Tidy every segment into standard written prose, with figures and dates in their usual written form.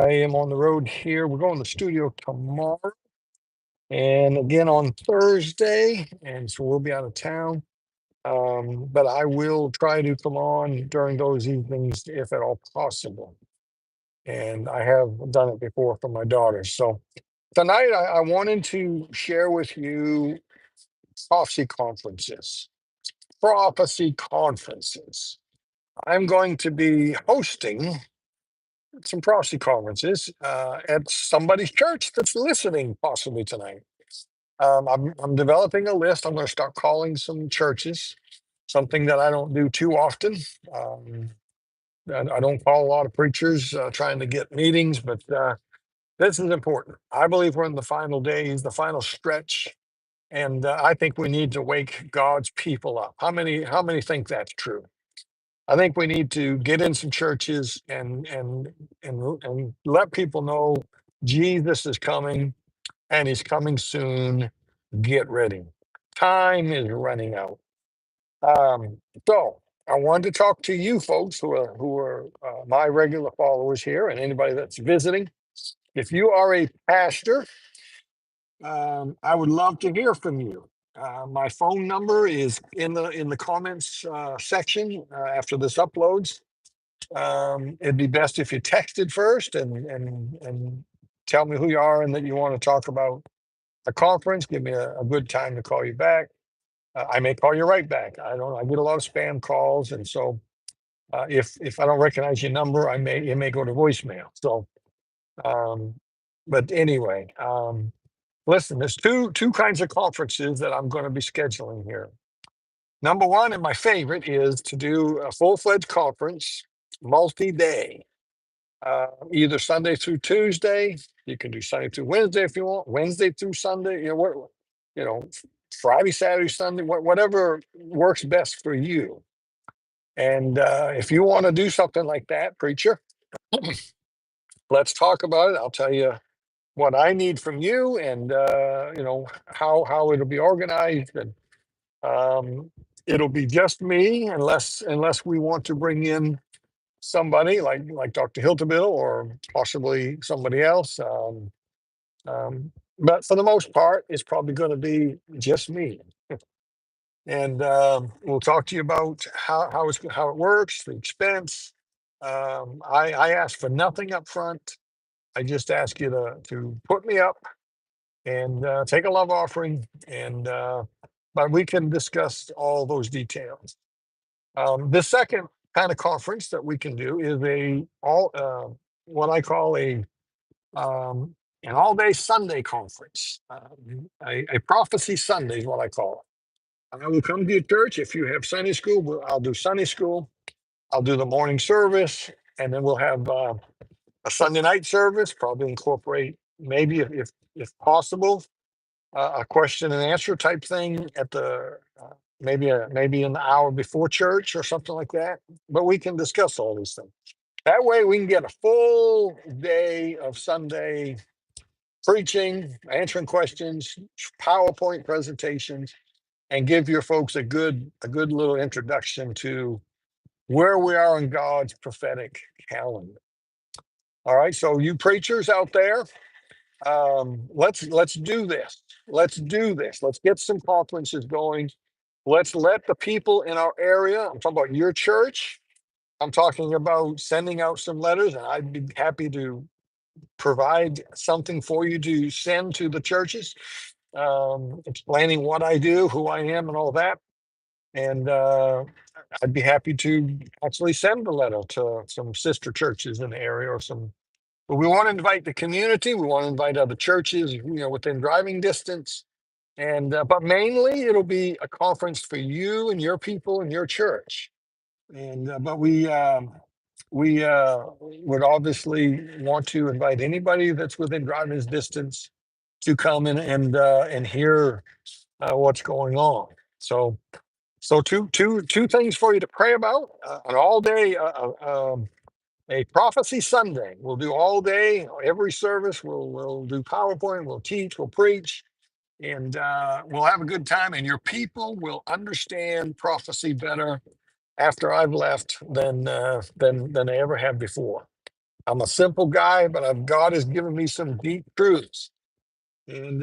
I am on the road here. We're going to the studio tomorrow and again on Thursday, and so we'll be out of town. But I will try to come on during those evenings if at all possible. And I have done it before for my daughters. So tonight I wanted to share with you prophecy conferences. Prophecy conferences. I'm going to be hosting some prophecy conferences at somebody's church that's listening possibly tonight. I'm developing a list. I'm going to start calling some churches, something that I don't do too often. Um, I don't call a lot of preachers trying to get meetings, but this is important. I believe we're in the final days, the final stretch, and I think we need to wake God's people up. How many think that's true? I think we need to get in some churches and let people know Jesus is coming and he's coming soon. Get ready. Time is running out. So I wanted to talk to you folks who are my regular followers here and anybody that's visiting. If you are a pastor, I would love to hear from you. My phone number is in the comments section after this uploads. It'd be best if you texted first and tell me who you are and that you want to talk about a conference. Give me a good time to call you back. I may call you right back. I don't. I get a lot of spam calls, and so if I don't recognize your number, it may go to voicemail. So, um, but anyway, listen. There's two kinds of conferences that I'm going to be scheduling here. Number one, and my favorite, is to do a full-fledged conference, multi-day. Either Sunday through Tuesday. You can do Sunday through Wednesday if you want. Wednesday through Sunday. You know, Friday, Saturday, Sunday. Whatever works best for you. And if you want to do something like that, preacher, let's talk about it. I'll tell you what I need from you, and how it'll be organized, and um, it'll be just me, unless we want to bring in somebody like Dr. Hilterbill or possibly somebody else. But for the most part, it's probably going to be just me. And we'll talk to you about how it works, the expense. I ask for nothing up front. I just ask you to put me up and take a love offering, and but we can discuss all those details. The second kind of conference that we can do is what I call um, an all-day Sunday conference. A prophecy Sunday is what I call it. I will come to your church if you have Sunday school. I'll do Sunday school. I'll do the morning service, and then we'll have a Sunday night service. Probably incorporate maybe if possible a question and answer type thing at the maybe an hour before church or something like that. But we can discuss all these things. That way we can get a full day of Sunday preaching, answering questions, PowerPoint presentations, and give your folks a good little introduction to where we are in God's prophetic calendar. All right, so you preachers out there, let's do this. Let's do this. Let's get some conferences going. Let's let the people in our area. I'm talking about your church. I'm talking about sending out some letters, and I'd be happy to provide something for you to send to the churches, explaining what I do, who I am, and all that. And I'd be happy to actually send a letter to some sister churches in the area or some. But we want to invite the community. We want to invite other churches, within driving distance. And but mainly it'll be a conference for you and your people and your church. And but we would obviously want to invite anybody that's within driving distance to come in and hear what's going on. So two things for you to pray about: an all day a prophecy Sunday. We'll do all day, every service. We'll do PowerPoint. We'll teach. We'll preach, and we'll have a good time. And your people will understand prophecy better after I've left than they ever have before. I'm a simple guy, but God has given me some deep truths. And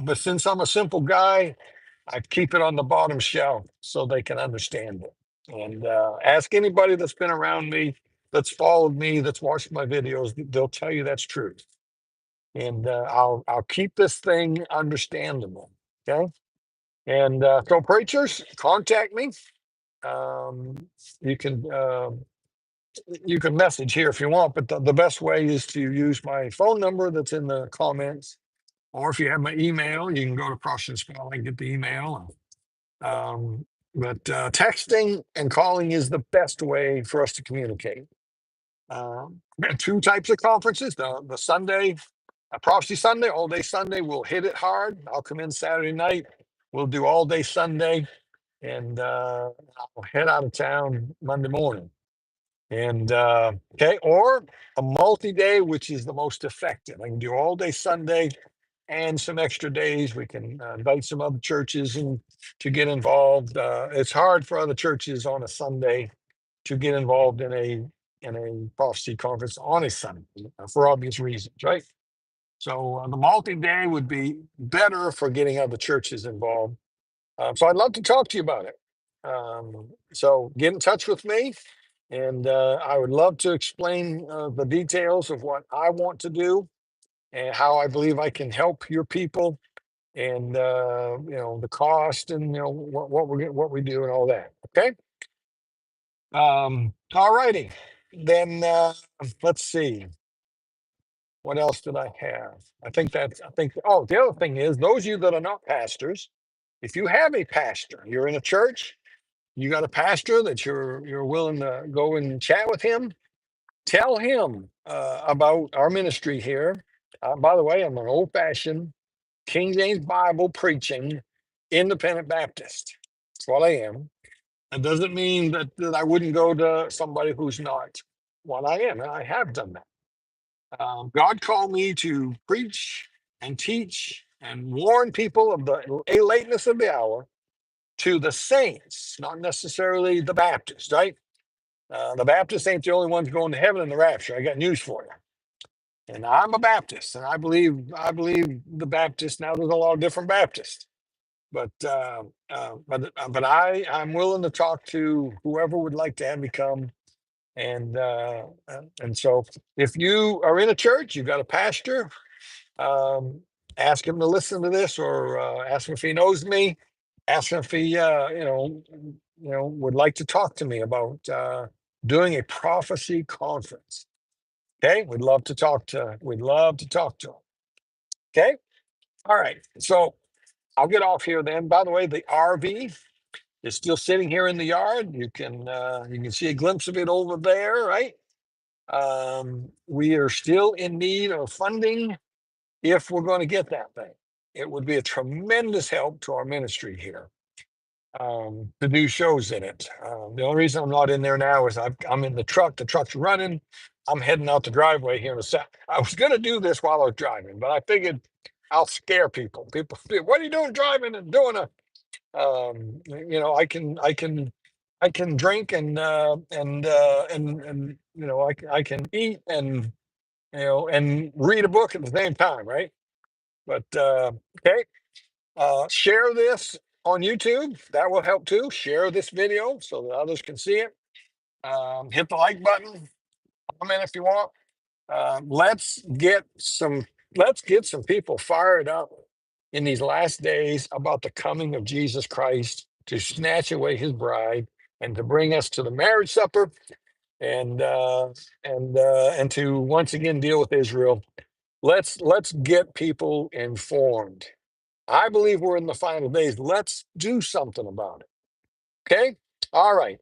but since I'm a simple guy, I keep it on the bottom shelf so they can understand it. And ask anybody that's been around me, that's followed me, that's watched my videos, they'll tell you that's true. And I'll keep this thing understandable. Okay. And so preachers, contact me. Um, you can you can message here if you want, but the best way is to use my phone number that's in the comments, or if you have my email, you can go to Process Spell and get the email. But texting and calling is the best way for us to communicate. We have two types of conferences: the Sunday, Prophecy Sunday, all day Sunday. We'll hit it hard. I'll come in Saturday night. We'll do all day Sunday, and I'll head out of town Monday morning. And okay, or a multi-day, which is the most effective. I can do all day Sunday and some extra days. We can invite some other churches and to get involved. It's hard for other churches on a Sunday to get involved in a prophecy conference on a Sunday for obvious reasons, right? So the multi-day would be better for getting other churches involved. So I'd love to talk to you about it. So get in touch with me, and I would love to explain the details of what I want to do and how I believe I can help your people, and the cost, and what we do and all that. Okay. All righty. Then let's see. What else did I have? Oh, the other thing is, those of you that are not pastors, if you have a pastor, you're in a church, you got a pastor that you're willing to go and chat with him, tell him about our ministry here. By the way, I'm an old-fashioned King James Bible preaching independent Baptist. That's what I am. That doesn't mean that I wouldn't go to somebody who's not what I am, and I have done that. God called me to preach and teach and warn people of the lateness of the hour to the saints, not necessarily the Baptists, right? The Baptists ain't the only ones going to heaven in the rapture. I got news for you. And I'm a Baptist, and I believe the Baptists. Now there's a lot of different Baptists, but I'm willing to talk to whoever would like to have me come. And so if you are in a church, you've got a pastor, um, ask him to listen to this, or ask him if he knows me. Ask him if he, would like to talk to me about doing a prophecy conference. Okay, we'd love to talk to him. Okay, all right. So I'll get off here then. By the way, the RV is still sitting here in the yard. You can see a glimpse of it over there, right? We are still in need of funding if we're going to get that thing. It would be a tremendous help to our ministry here, to do shows in it. The only reason I'm not in there now is I'm in the truck. The truck's running. I'm heading out the driveway here in a sec. I was going to do this while I was driving, but I figured I'll scare people. People, what are you doing driving and doing a? I can drink and I can eat and read a book at the same time, right? But okay, share this on YouTube. That will help too. Share this video so that others can see it. Hit the like button. Comment if you want. Let's get some people fired up in these last days about the coming of Jesus Christ to snatch away his bride and to bring us to the marriage supper, and to once again deal with Israel. Let's get people informed. I believe we're in the final days. Let's do something about it. Okay. All right.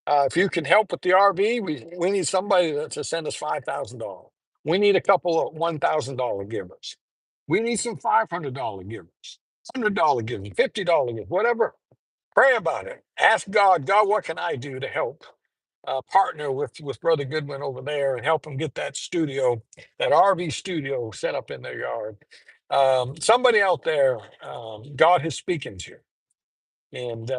If you can help with the RV, we need somebody to send us $5,000. We need a couple of $1,000 givers. We need some $500 givers, $100 givers, $50 givers, whatever. Pray about it. Ask God, God, what can I do to help partner with Brother Goodwin over there and help him get that studio, that RV studio set up in their yard. Somebody out there, God is speaking to. And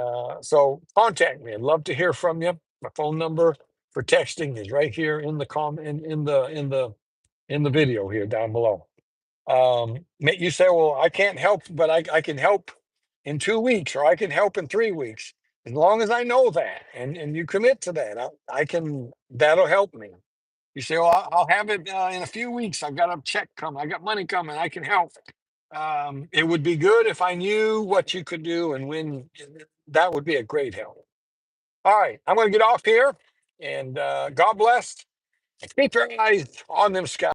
so contact me. I'd love to hear from you. My phone number for texting is right here in the in the video here down below. You say, well, I can't help, but I can help in 2 weeks, or I can help in 3 weeks. As long as I know that, and you commit to that, I can, that'll help me. You say, well, I'll have it in a few weeks. I've got a check coming. I got money coming. I can help. It would be good if I knew what you could do and when. That would be a great help. All right, I'm going to get off here, and God bless. And keep your eyes on them skies.